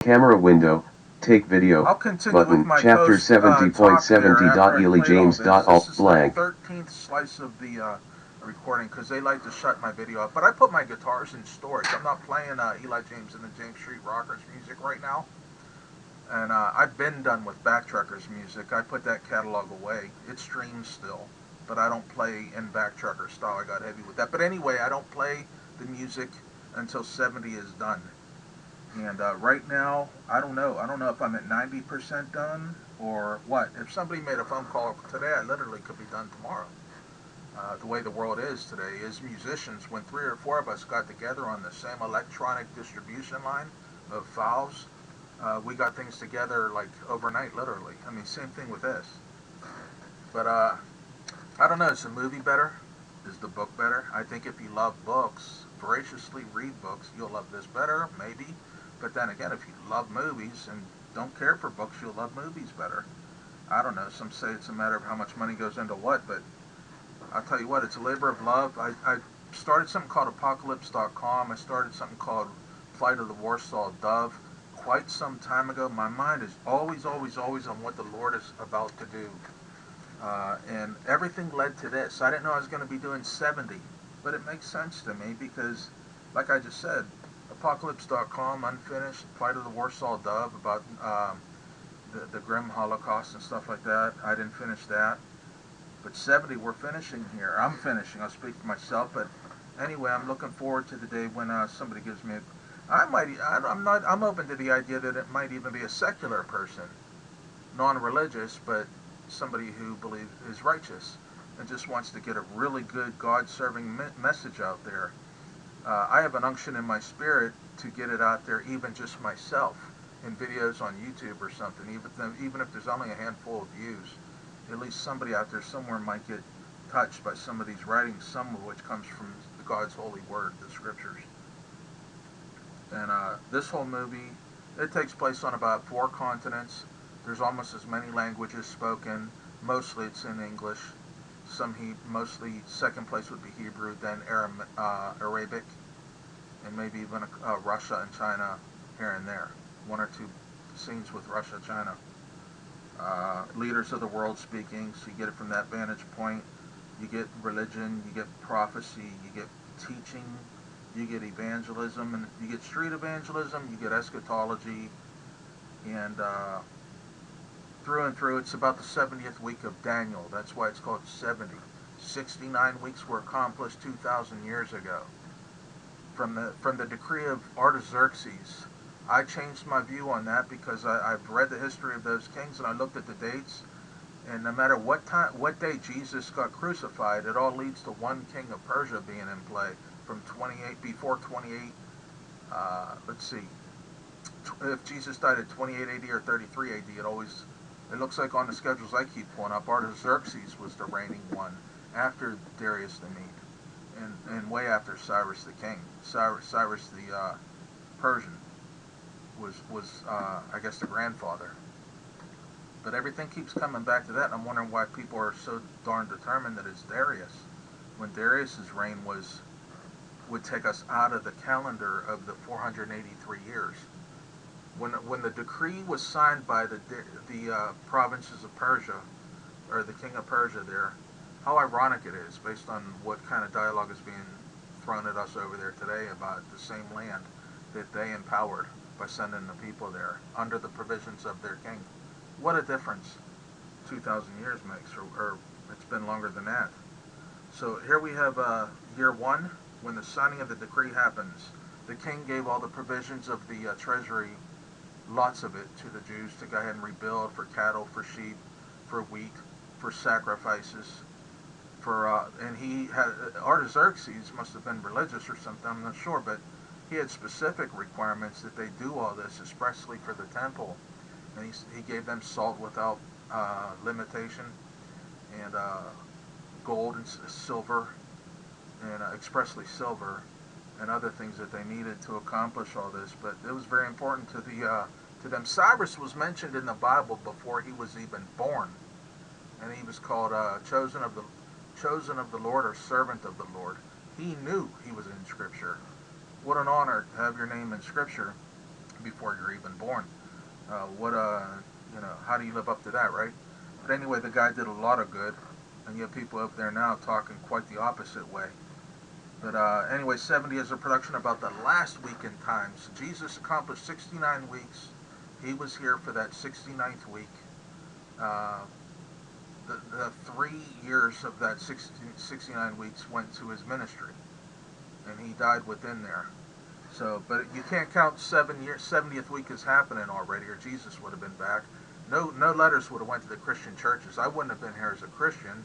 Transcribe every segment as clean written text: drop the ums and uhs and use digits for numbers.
Camera window, take video, I'll continue with button, my chapter post talk here after I played all this. This 70.70.elyjames.alt is the blank. 13th slice of the recording because they like to shut my video off. But I put my guitars in storage. I'm not playing Ely James and the James Street Rockers music right now. And I've been done with Backtruckers music. I put that catalog away. It streams still, but I don't play in Backtrucker style. I got heavy with that. But anyway, I don't play the music until 70 is done. And right now, I don't know. I don't know if I'm at 90% done or what. If somebody made a phone call today, I literally could be done tomorrow. The way the world is today is musicians, when three or four of us got together on the same electronic distribution line of files, we got things together like overnight, literally. I mean, same thing with this. But I don't know. Is the movie better? Is the book better? I think if you love books, voraciously read books, you'll love this better, maybe. But then again, if you love movies and don't care for books, you'll love movies better. I don't know. Some say it's a matter of how much money goes into what, but I'll tell you what, it's a labor of love. I started something called apocalypse.com. I started something called Flight of the Warsaw Dove quite some time ago. My mind is always, always, always on what the Lord is about to do. And everything led to this. I didn't know I was going to be doing 70, but it makes sense to me because, like I just said, apocalypse.com, unfinished, Flight of the Warsaw Dove, about the grim Holocaust and stuff like that. I didn't finish that. But 70, we're finishing here. I'm finishing. I'll speak for myself. But anyway, I'm looking forward to the day when somebody gives me I'm open to the idea that it might even be a secular person, non-religious, but somebody who believes is righteous and just wants to get a really good God-serving message out there. I have an unction in my spirit to get it out there, even just myself, in videos on YouTube or something. Even if there's only a handful of views, at least somebody out there somewhere might get touched by some of these writings, some of which comes from God's holy word, the scriptures. And this whole movie, it takes place on about 4 continents. There's almost as many languages spoken. Mostly it's in English. Mostly second place would be Hebrew, then Arabic, and maybe even Russia and China here and there. 1 or 2 scenes with Russia, China. Leaders of the world speaking, so you get it from that vantage point. You get religion, you get prophecy, you get teaching, you get evangelism, and you get street evangelism, you get eschatology, and through and through, it's about the 70th week of Daniel. That's why it's called 70. 69 weeks were accomplished 2,000 years ago. From the decree of Artaxerxes, I changed my view on that because I've read the history of those kings and I looked at the dates, and no matter what day Jesus got crucified, it all leads to one king of Persia being in play from 28 before 28. Let's see, if Jesus died at 28 AD or 33 AD, it looks like on the schedules I keep pulling up, Artaxerxes was the reigning one after Darius the Mede, and way after Cyrus the king. Cyrus the Persian was I guess the grandfather. But everything keeps coming back to that, and I'm wondering why people are so darn determined that it's Darius, when Darius's reign would take us out of the calendar of the 483 years. When the decree was signed by the provinces of Persia, or the king of Persia there, how ironic it is, based on what kind of dialogue is being thrown at us over there today about the same land that they empowered by sending the people there under the provisions of their king. What a difference 2,000 years makes, or it's been longer than that. So here we have year 1, when the signing of the decree happens. The king gave all the provisions of the treasury, lots of it, to the Jews to go ahead and rebuild for cattle, for sheep, for wheat, for sacrifices. And he had Artaxerxes must have been religious or something, I'm not sure, but he had specific requirements that they do all this expressly for the temple. And he gave them salt without limitation, and gold and silver, and expressly silver, and other things that they needed to accomplish all this. But it was very important to them. Cyrus was mentioned in the Bible before he was even born, and he was called chosen of the Lord, or servant of the Lord. He knew he was in Scripture. What an honor to have your name in Scripture. before you're even born. What how do you live up to that, right? But anyway, the guy did a lot of good, and you have people up there now talking quite the opposite way. But anyway, 70 is a production about the last week in time. So Jesus accomplished 69 weeks. He was here for that 69th week. Uh, the 3 years of that 69 weeks went to his ministry, and he died within there. So, but you can't count 7 years. 70th week is happening already, or Jesus would have been back. No letters would have went to the Christian churches. I wouldn't have been here as a Christian,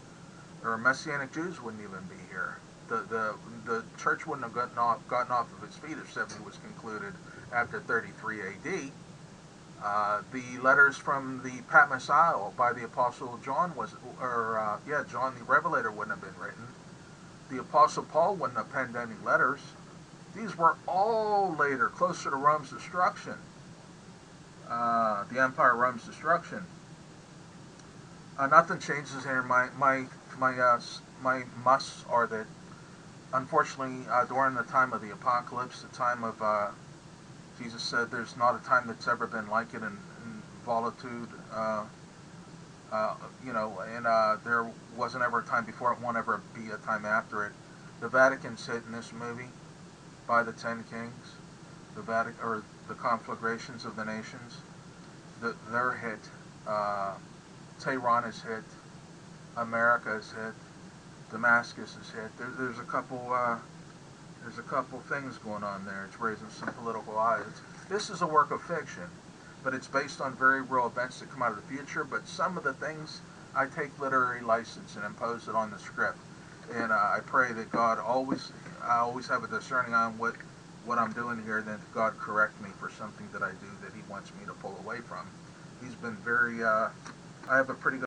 or Messianic Jews wouldn't even be here. The church wouldn't have gotten off of its feet if 70 was concluded after 33 A.D. The letters from the Patmos Isle by the Apostle John John the Revelator wouldn't have been written. The Apostle Paul wouldn't have penned any letters. These were all later, closer to Rome's destruction, the Empire of Rome's destruction. Nothing changes here. My musts are that, unfortunately, during the time of the apocalypse, the time of Jesus said, "There's not a time that's ever been like it in volitude." There wasn't ever a time before it. Won't ever be a time after it. The Vatican's hit in this movie by the Ten Kings, the Vatican or the conflagrations of the nations. They're hit. Tehran is hit. America is hit. Damascus is hit. There's a couple. There's a couple things going on there. It's raising some political eyes. This is a work of fiction, but it's based on very real events that come out of the future. But some of the things I take literary license and impose it on the script, and I pray that I always have a discerning on what I'm doing here, and then God correct me for something that I do that He wants me to pull away from. He's been very. I have a pretty good